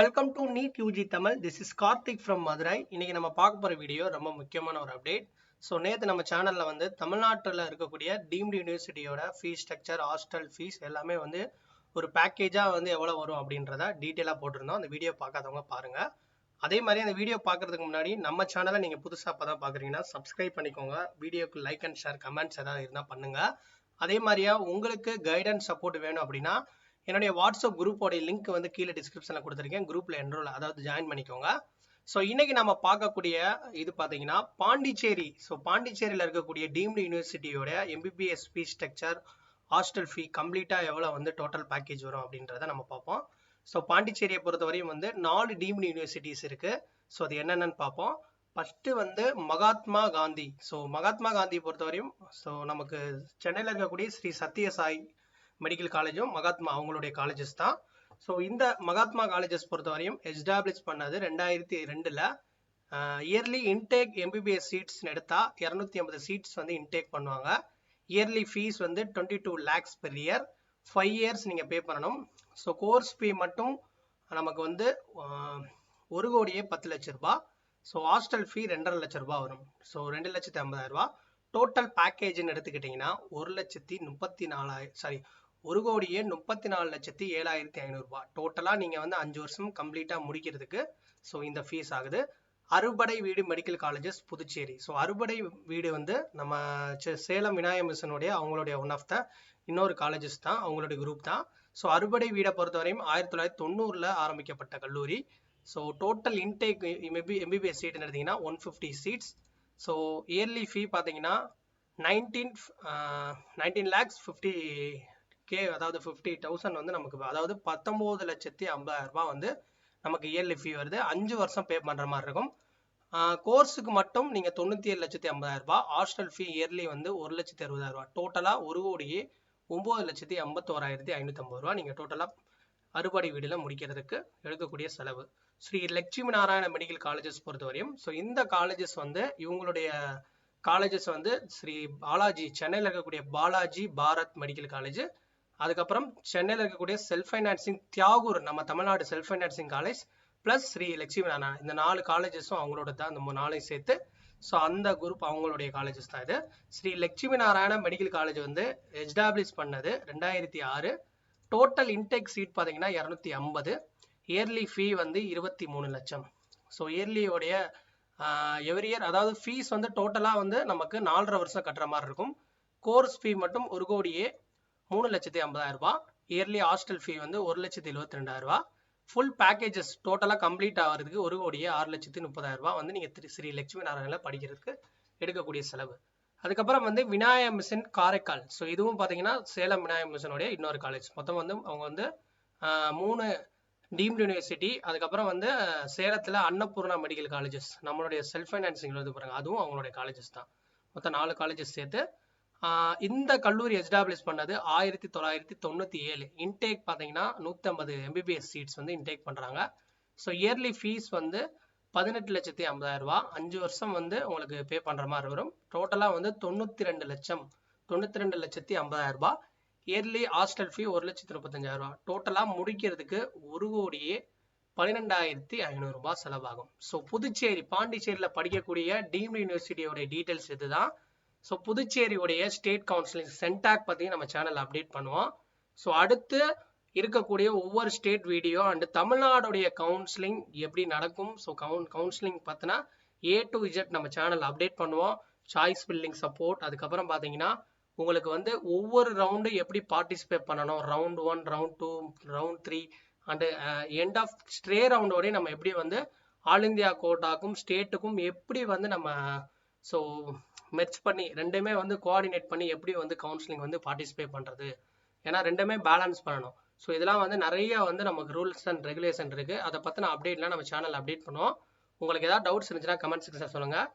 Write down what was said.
Welcome to NEET UG Tamil. This is Karthik from Madurai. இன்னைக்கு நம்ம பார்க்க போகிற வீடியோ ரொம்ப முக்கியமான ஒரு அப்டேட். ஸோ நேற்று நம்ம சேனலில் வந்து தமிழ்நாட்டில் இருக்கக்கூடிய டீம்டு யூனிவர்சிட்டியோட ஃபீஸ் ஸ்ட்ரக்சர், ஹாஸ்டல் ஃபீஸ் எல்லாமே வந்து ஒரு பேக்கேஜாக வந்து எவ்வளோ வரும் அப்படின்றத டீட்டெயிலாக போட்டிருந்தோம். அந்த வீடியோ பார்க்காதவங்க பாருங்கள். அதே மாதிரி அந்த வீடியோ பார்க்குறதுக்கு முன்னாடி நம்ம சேனலை நீங்கள் புதுசாக இப்போ தான் பார்க்குறீங்கன்னா சப்ஸ்கிரைப் பண்ணிக்கோங்க. வீடியோக்கு லைக் அண்ட் ஷேர், கமெண்ட்ஸ் ஏதாவது இருந்தால் பண்ணுங்கள். அதே மாதிரியா உங்களுக்கு கைடன்ஸ் சப்போர்ட் வேணும் அப்படின்னா என்னுடைய வாட்ஸ்அப் குரூப்போடைய லிங்க் வந்து கீழே டிஸ்கிரிப்ஷனில் கொடுத்துருக்கேன். குரூப்பில் என்ரோல், அதாவது ஜாயின் பண்ணிக்கோங்க. ஸோ இன்னைக்கு நம்ம பார்க்கக்கூடிய இது பார்த்தீங்கன்னா பாண்டிச்சேரி. ஸோ பாண்டிச்சேரியில் இருக்கக்கூடிய டீம்டு யூனிவர்சிட்டியோட MBBS fees structure, hostel fee கம்ப்ளீட்டாக எவ்வளோ வந்து டோட்டல் பேக்கேஜ் வரும் அப்படின்றத நம்ம பார்ப்போம். ஸோ பாண்டிச்சேரியை பொறுத்தவரையும் வந்து 4 டீம்டு யூனிவர்சிட்டிஸ் இருக்குது. ஸோ அது என்னென்னு பார்ப்போம். ஃபஸ்ட்டு வந்து மகாத்மா காந்தி. ஸோ மகாத்மா காந்தியை பொறுத்தவரையும் ஸோ நமக்கு சென்னையில் இருக்கக்கூடிய ஸ்ரீ சத்யசாய் மெடிக்கல் காலேஜும் மகாத்மா அவங்களுடைய காலேஜஸ் தான். ஸோ இந்த மகாத்மா காலேஜஸ் பொறுத்தவரையும் எஸ்டாப்ளிஷ் பண்ணது 2002. இயர்லி இன்டேக் எம்பிபிஎஸ் சீட்ஸ் எடுத்தால் 250 சீட்ஸ் வந்து இன்டேக் பண்ணுவாங்க. இயர்லி ஃபீஸ் வந்து 22 lakhs per year. 5 years நீங்கள் பே பண்ணணும். ஸோ கோர்ஸ் ஃபீ மட்டும் நமக்கு வந்து 1,10 லட்ச ரூபா. ஸோ ஹாஸ்டல் ஃபீ 2.5 லட்ச ரூபா வரும். ஸோ 2,50,000 டோட்டல் பேக்கேஜ்னு எடுத்துக்கிட்டிங்கன்னா 1,34,7,500,000 டோட்டலாக நீங்கள் வந்து 5 வருஷம் கம்ப்ளீட்டாக முடிக்கிறதுக்கு ஸோ இந்த ஃபீஸ் ஆகுது. அறுபடை வீடு மெடிக்கல் காலேஜஸ் புதுச்சேரி. ஸோ அறுபடை வீடு வந்து நம்ம சேலம் விநாயக மிஷனுடைய அவங்களுடைய ஒன் ஆஃப் த இன்னொரு காலேஜஸ் தான், அவங்களுடைய குரூப் தான். ஸோ அறுபடை வீடை பொறுத்தவரையும் 1990 ஆரம்பிக்கப்பட்ட கல்லூரி. ஸோ டோட்டல் இன்டேக் எம்பிபிஎஸ் சீட்னு எடுத்திங்கன்னா 150 சீட்ஸ். ஸோ இயர்லி ஃபீ பார்த்தீங்கன்னா 19 lakhs 50K, அதாவது 50,000 வந்து நமக்கு, அதாவது 19,50,000 வந்து நமக்கு இயர்லி ஃபீ வருது. 5 வருஷம் பே பண்ணுற மாதிரி இருக்கும். கோர்ஸுக்கு மட்டும் நீங்கள் 97,50,000. ஹாஸ்டல் ஃபீ இயர்லி வந்து 1,60,000. டோட்டலாக 1,09,51,550 நீங்கள் டோட்டலாக அறுபடை வீடில் முடிக்கிறதுக்கு எடுக்கக்கூடிய செலவு. ஸ்ரீ லட்சுமி நாராயண மெடிக்கல் காலேஜஸ் பொறுத்தவரையும் ஸோ இந்த காலேஜஸ் வந்து இவங்களுடைய காலேஜஸ் வந்து ஸ்ரீ பாலாஜி, சென்னையில் இருக்கக்கூடிய பாலாஜி பாரத் மெடிக்கல் காலேஜ், அதுக்கப்புறம் சென்னையில் இருக்கக்கூடிய செல்ஃப் ஃபைனான்சிங் தியாகூர், நம்ம Tamil Nadu self financing college, plus Sri Lakshmi Narayana, இந்த 4 காலேஜஸும் அவங்களோட தான். இந்த 4 சேர்த்து ஸோ அந்த குரூப் அவங்களுடைய காலேஜஸ் தான் இது. ஸ்ரீ லட்சுமி நாராயண மெடிக்கல் காலேஜ் வந்து எஸ்டாப்ளிஷ் பண்ணது 2006. டோட்டல் இன்டேக் சீட் பார்த்தீங்கன்னா 250. இயர்லி ஃபீ வந்து 23 லட்சம். ஸோ இயர்லியோடைய எவ்ரி இயர், அதாவது ஃபீஸ் வந்து டோட்டலாக வந்து நமக்கு 4.5 வருஷம் கட்டுற மாதிரி இருக்கும். கோர்ஸ் ஃபீ மட்டும் 1,03,50,000. இயர்லி ஹாஸ்டல் ஃபீ வந்து 1,72,000. ஃபுல் பேக்கேஜஸ் டோட்டலாக கம்ப்ளீட் ஆகிறதுக்கு 1,06,30,000 வந்து நீங்கள் ஸ்ரீ லட்சுமி நாராயணில் படிக்கிறதுக்கு எடுக்கக்கூடிய செலவு. அதுக்கப்புறம் வந்து விநாயக மிஷன் காரைக்கால். ஸோ இதுவும் பார்த்தீங்கன்னா சேலம் விநாயக மிஷனுடைய இன்னொரு காலேஜ். மொத்தம் வந்து அவங்க வந்து 3 டீம்டு யூனிவர்சிட்டி. அதுக்கப்புறம் வந்து சேலத்தில் அன்னபூர்ணா மெடிக்கல் காலேஜஸ், நம்மளுடைய செல்ஃப் ஃபைனான்சிங் எழுது பாருங்க, அதுவும் அவங்களுடைய காலேஜஸ் தான். மொத்தம் 4 காலேஜஸ் சேர்த்து இந்த கல்லூரி எஸ்டாப்ளிஷ் பண்ணது 1997. இன்டேக் பார்த்தீங்கன்னா 150 எம்பிபிஎஸ் சீட்ஸ் வந்து இன்டேக் பண்ணுறாங்க. ஸோ இயர்லி ஃபீஸ் வந்து 18,50,000. 5 வருஷம் வந்து உங்களுக்கு பே பண்ணுற மாதிரி வரும். டோட்டலாக வந்து 92,50,000. Yearly hostel fee 1,35,000. டோட்டலாக முடிக்கிறதுக்கு 1,12,500 செலவாகும். ஸோ புதுச்சேரி, பாண்டிச்சேரியில் படிக்கக்கூடிய டீம்டு யூனிவர்சிட்டியோடைய டீட்டெயில்ஸ் இதுதான். ஸோ புதுச்சேரியோடைய ஸ்டேட் கவுன்சிலிங் சென்டாக் பற்றி நம்ம சேனல் அப்டேட் பண்ணுவோம். ஸோ அடுத்து இருக்கக்கூடிய ஒவ்வொரு ஸ்டேட் வீடியோ அண்டு தமிழ்நாடுடைய கவுன்சிலிங் எப்படி நடக்கும், ஸோ கவுன்சிலிங் பார்த்தினா A to Z நம்ம சேனல் அப்டேட் பண்ணுவோம். சாய்ஸ் ஃபில்லிங் சப்போர்ட், அதுக்கப்புறம் பார்த்தீங்கன்னா உங்களுக்கு வந்து ஒவ்வொரு ரவுண்டு எப்படி பார்ட்டிசிபேட் பண்ணணும், round 1, round 2, round 3 and end of stray ரவுண்டோடய நம்ம எப்படி வந்து ஆல் இந்தியா கோட்டாக்கும் ஸ்டேட்டுக்கும் எப்படி வந்து நம்ம ஸோ மெர்ச் பண்ணி ரெண்டுமே வந்து கோஆர்டினேட் பண்ணி எப்படி வந்து கவுன்சிலிங் வந்து பார்ட்டிசிபேட் பண்ணுறது, ஏன்னா ரெண்டுமே பேலன்ஸ் பண்ணணும். ஸோ இதெல்லாம் வந்து நிறைய வந்து நமக்கு ரூல்ஸ் அண்ட் ரெகுலேஷன் இருக்குது. அதை பற்றின அப்டேட்லாம் நம்ம சேனல் அப்டேட் பண்ணுவோம். உங்களுக்கு ஏதாவது டவுட்ஸ் இருந்துச்சுன்னா கமெண்ட் செக்ஷன் சொல்லுங்கள்.